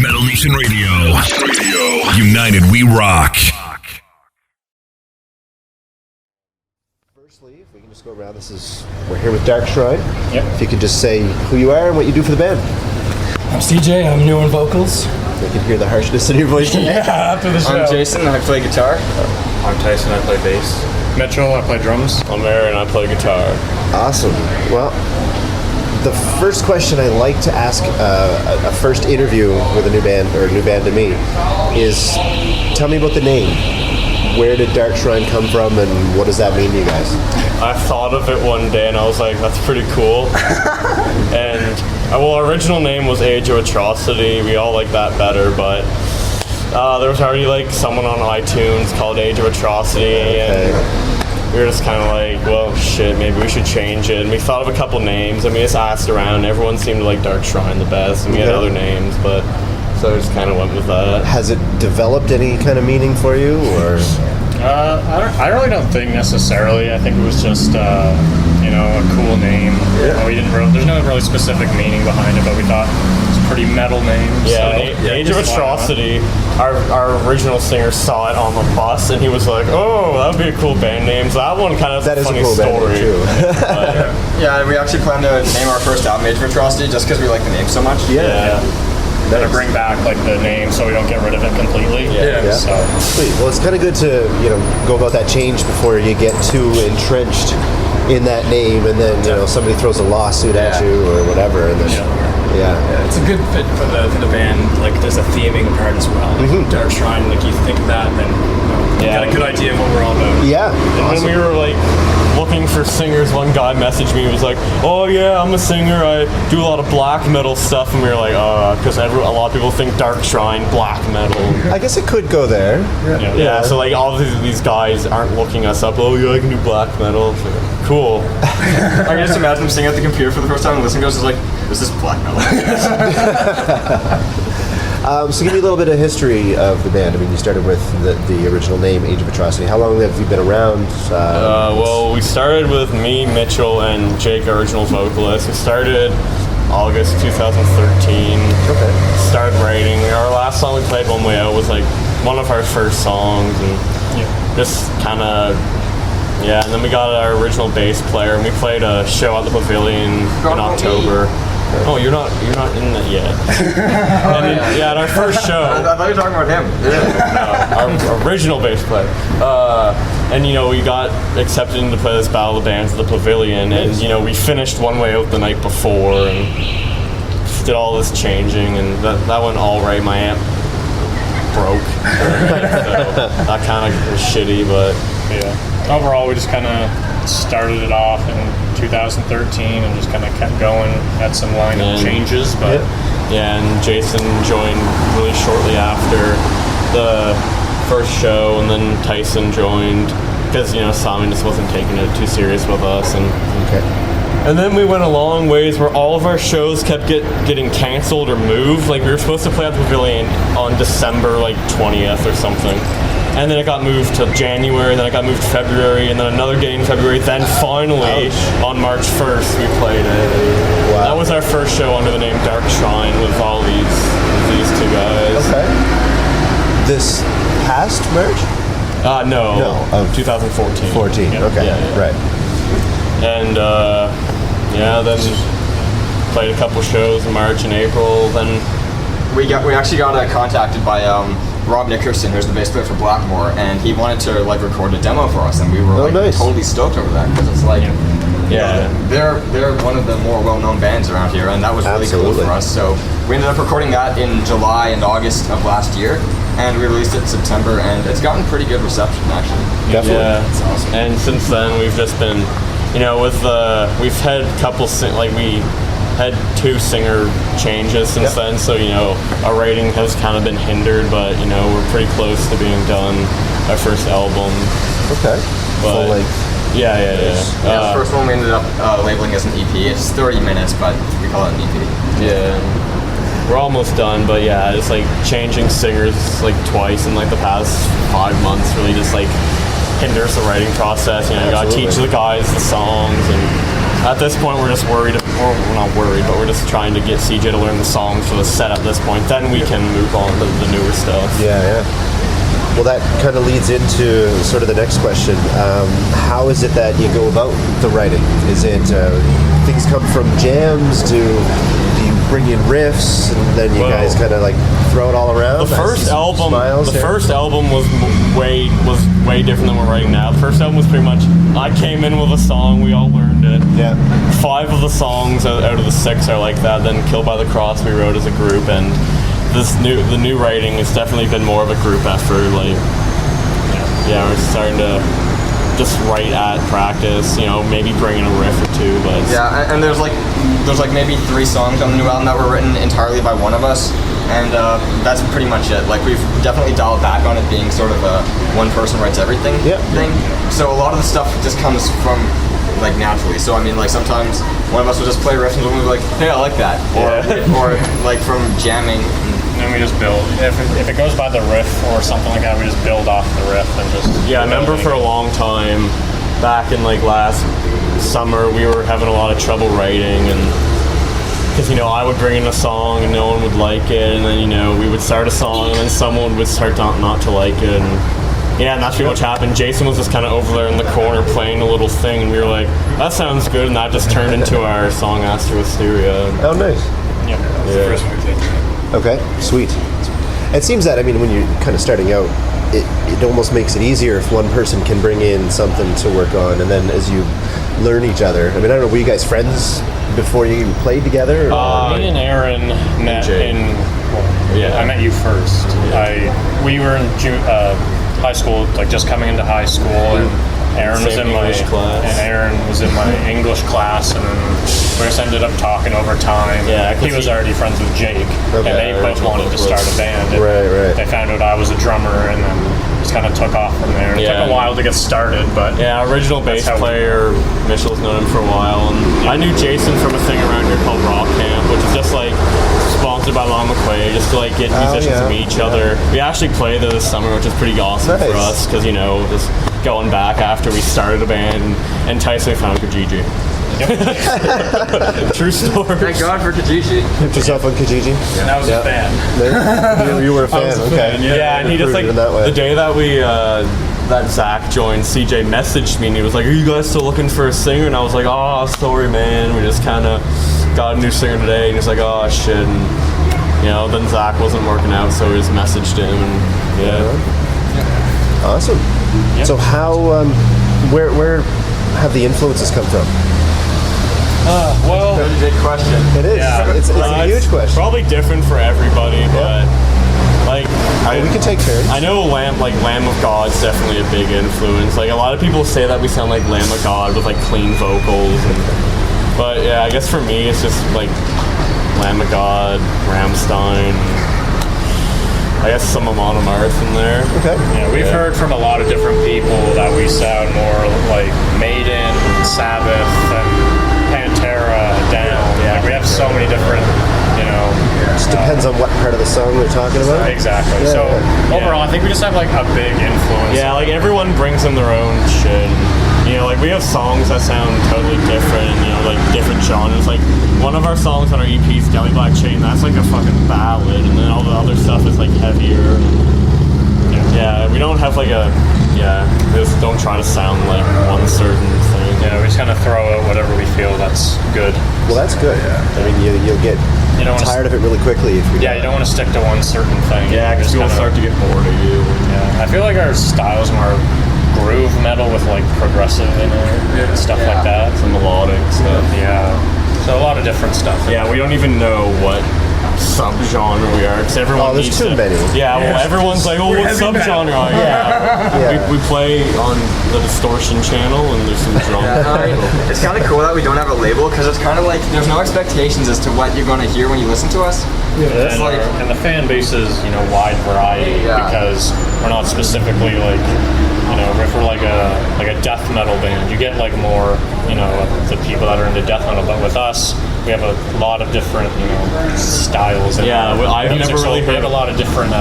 Metal Nation Radio. United we rock. Firstly, if we can just go around, we're here with Dark Shrine. Yep. If you could just say who you are and what you do for the band. I'm CJ, I'm new on vocals. I can hear the harshness in your voice today. Yeah, after the show. I'm Jason, I play guitar. I'm Tyson, I play bass. Mitchell, I play drums. I'm Aaron, I play guitar. Awesome. Well, the first question I like to ask a first interview with a new band, or a new band to me, is tell me about the name. Where did Dark Shrine come from, and what does that mean to you guys? I thought of it one day and I was like, that's pretty cool. And, our original name was Age of Atrocity. We all like that better, but there was already someone on iTunes called Age of Atrocity, and we were just kind of like, well, shit, maybe we should change it. And we thought of a couple names, and we just asked around. Everyone seemed to like Dark Shrine the best, and we had other names, but so I just kind of went with that. Has it developed any kind of meaning for you, or? I really don't think necessarily. I think it was just a cool name. Yeah. There's no really specific meaning behind it, but we thought it's a pretty metal name. Yeah, so, Age of Atrocity, our original singer saw it on the bus, and he was like, oh, that would be a cool band name. So that one kind of that a is funny a cool story. Band name too. Yeah, we actually planned to name our first album Age of Atrocity just because we like the name so much. Yeah. To bring back the name so we don't get rid of it completely. Yeah. So Sweet. Well, it's kind of good to go about that change before you get too entrenched in that name, and then somebody throws a lawsuit at you or whatever, and then it's a good fit for the band. There's a theming part as well. Dark Shrine. You think of that, and then you got a good idea of what we're all about. Yeah. And when we were looking for singers, one guy messaged me and was like, oh yeah, I'm a singer, I do a lot of black metal stuff, and we were like, because a lot of people think Dark Shrine, black metal. I guess it could go there. Yeah, so all these guys aren't looking us up, oh yeah, I can do black metal. So, cool. I can just imagine him sitting at the computer for the first time and listening to us, is like, this is black metal. So give me a little bit of history of the band. I mean, you started with the original name, Age of Atrocity. How long have you been around? Well, we started with me, Mitchell, and Jake, our original vocalist. We started August 2013. Okay. Started writing. Our last song we played, One Way Out, was one of our first songs, and just kind of, and then we got our original bass player, and we played a show at the Pavilion in October. Oh, you're not in that yet. And at our first show. I thought you were talking about him. Yeah. Our original bass player. And we got accepted to play this Battle of the Bands at the Pavilion, and we finished One Way Out the night before, and did all this changing, and that went all right. My amp broke, so that kind of was shitty, but overall, we just kind of started it off in 2013 and just kind of kept going. Had some lineup changes, but and Jason joined really shortly after the first show, and then Tyson joined because Simon just wasn't taking it too serious with us, and then we went a long ways where all of our shows kept getting canceled or moved. We were supposed to play at the Pavilion on December 20th or something. And then it got moved to January, and then it got moved to February, and then another date in February. Then finally, on March 1st, we played it. Wow. That was our first show under the name Dark Shrine with all these two guys. Okay. This past March? No, of 2014. 14, okay, right. And, then played a couple shows in March and April, then... We actually got contacted by Rob Nickerson, who's the bass player for Blackmore, and he wanted to record a demo for us, and we were totally stoked over that, because it's they're one of the more well-known bands around here, and that was really cool for us. So we ended up recording that in July and August of last year, and we released it in September, and it's gotten pretty good reception actually. Definitely. Yeah, it's awesome. And since then we've just been, we've had a couple we had 2 singer changes since then, so our writing has kind of been hindered, but we're pretty close to being done our first album. Okay. But, full length. Yeah. The first one we ended up labeling as an EP. It's 30 minutes, but we call it an EP. Yeah. We're almost done, but just changing singers twice in the past 5 months really just hinders the writing process. You gotta teach the guys the songs, and at this point we're just worried, or we're not worried, but we're just trying to get CJ to learn the songs for the set at this point. Then we can move on to the newer stuff. Yeah. Well, that kind of leads into sort of the next question. How is it that you go about the writing? Is it things come from jams? Do you bring in riffs and then you guys kind of like throw it all around? The first album was way different than we're writing now. The first album was pretty much, I came in with a song, we all learned it. Yeah. 5 of the songs out of the 6 are like that. Then Killed by the Cross we wrote as a group, and the new writing has definitely been more of a group effort. Like, we're starting to just write at practice, maybe bring in a riff or two, but and there's like maybe 3 songs on the new album that were written entirely by one of us, and that's pretty much it. Like, we've definitely dialed back on it being sort of a one person writes everything thing. So a lot of the stuff just comes from like naturally. So I mean, like, sometimes one of us will just play riffs and we'll be like, hey, I like that, or like from jamming. And then we just build. If it goes by the riff or something like that, we just build off the riff and just. Yeah, I remember for a long time, back in like last summer, we were having a lot of trouble writing, and because I would bring in a song and no one would like it, and then we would start a song and then someone would start not to like it, and that's pretty much happened. Jason was just kind of over there in the corner playing a little thing, and we were like, that sounds good, and that just turned into our song Astro Wisteria. Oh, nice. Yeah. That's the first one we did. Okay, sweet. It seems that, when you're kind of starting out, it almost makes it easier if one person can bring in something to work on, and then as you learn each other. I don't know, were you guys friends before you played together? Me and Aaron met I met you first. We were in high school, like just coming into high school, and Aaron was in my English class, and we just ended up talking over time. Yeah, he was already friends with Jake, and they both wanted to start a band. And they found out I was a drummer, and then just kind of took off from there. And it took a while to get started, but original bass player Mitchell's known him for a while, and I knew Jason from a thing around here called Rock Camp, which is just like sponsored by Lon McQuay, just to like get musicians to meet each other. We actually played there this summer, which is pretty awesome for us, because just going back after we started a band, and Tyson found Kijiji. True story. Thank God for Kijiji. Hooked yourself on Kijiji? And I was a fan. You were a fan, okay. And he just like, the day that we, that Zach joined, CJ messaged me and he was like, are you guys still looking for a singer? And I was like, oh, sorry, man. We just kind of got a new singer today. And he's like, oh, shit. And, then Zach wasn't working out, so we just messaged him. And, Awesome. Yep. So how, where have the influences come from? Well, that's a big question. It is. Yeah. It's a huge question. Probably different for everybody, but like we can take turns. I know Lamb of God's definitely a big influence. Like, a lot of people say that we sound like Lamb of God with like clean vocals, but I guess for me it's just like Lamb of God, Rammstein. I guess some Amon Amarth in there. Okay. Yeah, we've heard from a lot of different people that we sound more like Maiden, Sabbath, and Pantera, Down. Yeah, we have so many different, Just depends on what part of the song they're talking about. Exactly. Yeah. So overall, I think we just have like a big influence. Yeah, like everyone brings in their own shit. Like we have songs that sound totally different, like different genres. Like one of our songs on our EP's Jelly Black Chain, that's like a fucking ballad, and then all the other stuff is like heavier. Yeah, we don't have like we just don't try to sound like one certain thing. Yeah, we just kind of throw out whatever we feel that's good. Well, that's good. You'll get tired of it really quickly if you you don't want to stick to one certain thing. Yeah, because people start to get bored of you. Yeah, I feel like our style's more groove metal with like progressive in it and stuff like that. Some melodic stuff. Yeah. So a lot of different stuff. Yeah, we don't even know what subgenre we are, because everyone there's needs too many. Yeah, well, everyone's like, oh, what subgenre? We play on the Distortion channel, and there's some drum. It's kind of cool that we don't have a label, because it's kind of like there's no expectations as to what you're going to hear when you listen to us. Yeah. And the fan base is wide variety, because we're not specifically like if we're like a death metal band, you get like more the people that are into death metal, but with us we have a lot of different styles. I've never really heard a lot of different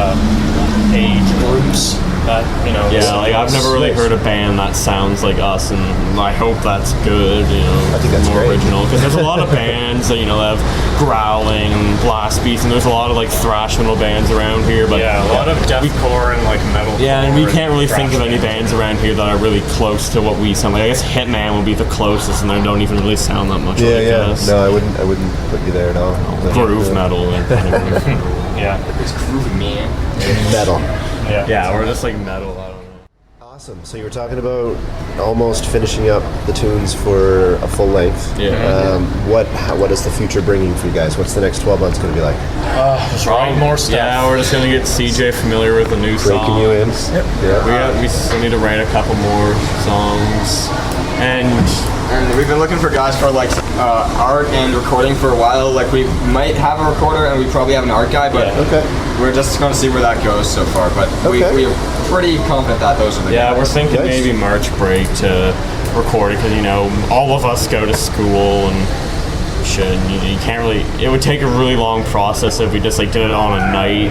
age groups. that, you know. Yeah, like I've never really heard a band that sounds like us, and I hope that's good. You know, I think that's more great. original because there's a lot of bands that that have growling and blast beats, and there's a lot of like thrash metal bands around here. But yeah, a lot of deathcore and like metal. Yeah, and we can't really think of any bands around here that are really close to what we sound like. I guess Hitman would be the closest, and they don't even really sound that much like us. No, I wouldn't put you there at all. Groove metal. Yeah, It's groovy, man. Metal. Yeah, we're just like metal. I don't know. Awesome. So you were talking about almost finishing up the tunes for a full length. Yeah. What is the future bringing for you guys? What's the next 12 months going to be like? just writing more stuff. Yeah, we're just gonna get CJ familiar with the new songs. Breaking you in. Yeah. We still need to write a couple more songs, and we've been looking for guys for like art and recording for a while. Like we might have a recorder and we probably have an art guy, but we're just going to see where that goes so far. But we're pretty confident that those are the guys. we're thinking maybe March break to record it because all of us go to school and shit. And you can't really. It would take a really long process if we just like did it on a night,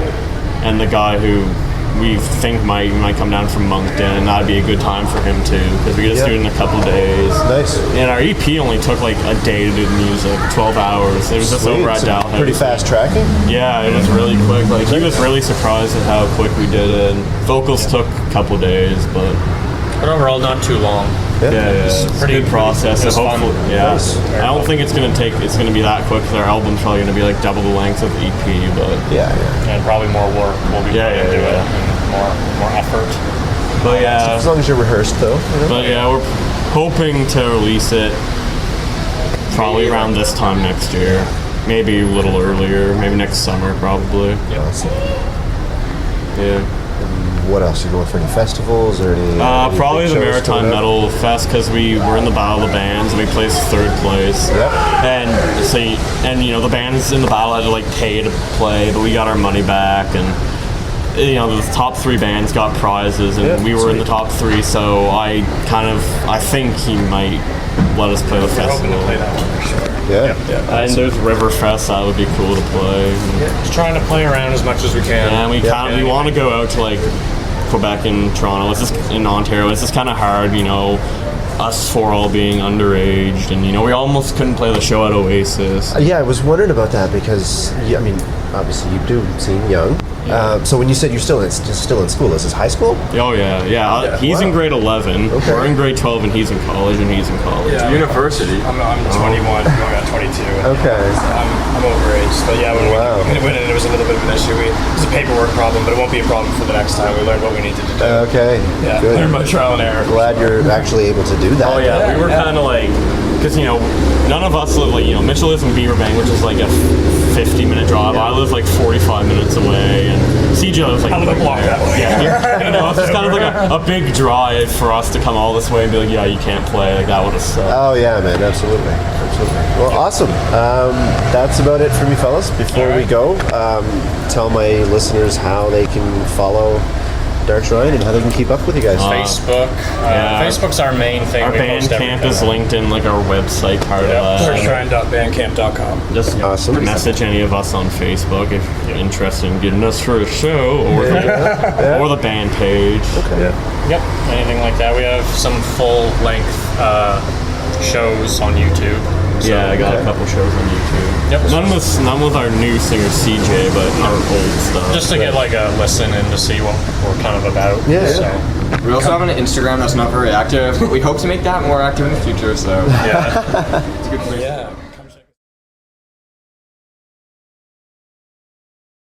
and the guy who we think might come down from Moncton, and that'd be a good time for him too, because we could just do it in a couple days. Nice. And our EP only took like a day to do the music, 12 hours. It was just over at Dalhousie. Pretty fast tracking? Yeah, it was really quick. Like he was really surprised at how quick we did it. And vocals took a couple days, but overall not too long. It's a pretty good process. It was So hopefully, fun. Nice. I don't think it's gonna be that quick. Because our album's probably gonna be like double the length of the EP, but And probably more work will be put into it, and more effort. But As long as you're rehearsed, though. But we're hoping to release it probably around this time next year. Maybe a little earlier, maybe next summer, probably. Awesome. Yeah. What else? You going for any festivals or any? Any Probably big the shows Maritime coming up? Metal Fest because we were in the Battle of the Bands and we placed third place. And so, the bands in the battle had to like pay to play, but we got our money back, and the top 3 bands got prizes, and we were in the top 3. So I think he might let us play the We're hoping festival. to play that one for sure. Yeah. And there's Riverfest, that would be cool to play. Just trying to play around as much as we can. And we want to go out to like Quebec and Toronto. It's just in Ontario. It's just kind of hard, us 4 all being underage, and we almost couldn't play the show at Oasis. Yeah, I was wondering about that because, obviously you do seem young. So when you said you're still in school, this is high school? Oh yeah. He's in grade 11. Okay. We're in grade 12, and he's in college, Yeah. University. I'm 21, going on 22. Okay. So I'm overage. But yeah, when we went in, it was a little bit of an issue. It was a paperwork problem, but it won't be a problem for the next time. We learned what we needed to do. Okay. Yeah, Good. learned by trial and error. Glad you're actually able to do that. Oh yeah, we were kind of like, because none of us live like Mitchell lives in Beaverbank, which is like a 50-minute drive. I live like 45 minutes away, and CJ lives like I live a block that way. Yeah, it's just kind of like a big drive for us to come all this way and be like, yeah, you can't play. Like that would have sucked. Oh yeah, man, absolutely. Well, awesome. That's about it for me, fellas. Before we go, tell my listeners how they can follow Dark Shrine and how they can keep up with you guys. Facebook. Facebook's our main thing. Our We post Bandcamp everything. is linked in like our website part of that. Darkshrine.bandcamp.com. Just Awesome. message any of us on Facebook if you're interested in getting us for a show or the band page. Okay. Yep, anything like that. We have some full-length shows on YouTube. So, I got a couple shows on YouTube. Yep. None with our new singer CJ, but our old stuff. Just to get like a listen and to see what we're kind of about. Yeah. So, We also have an Instagram that's not very active, but we hope to make that more active in the future. So yeah. it's a good place. Yeah.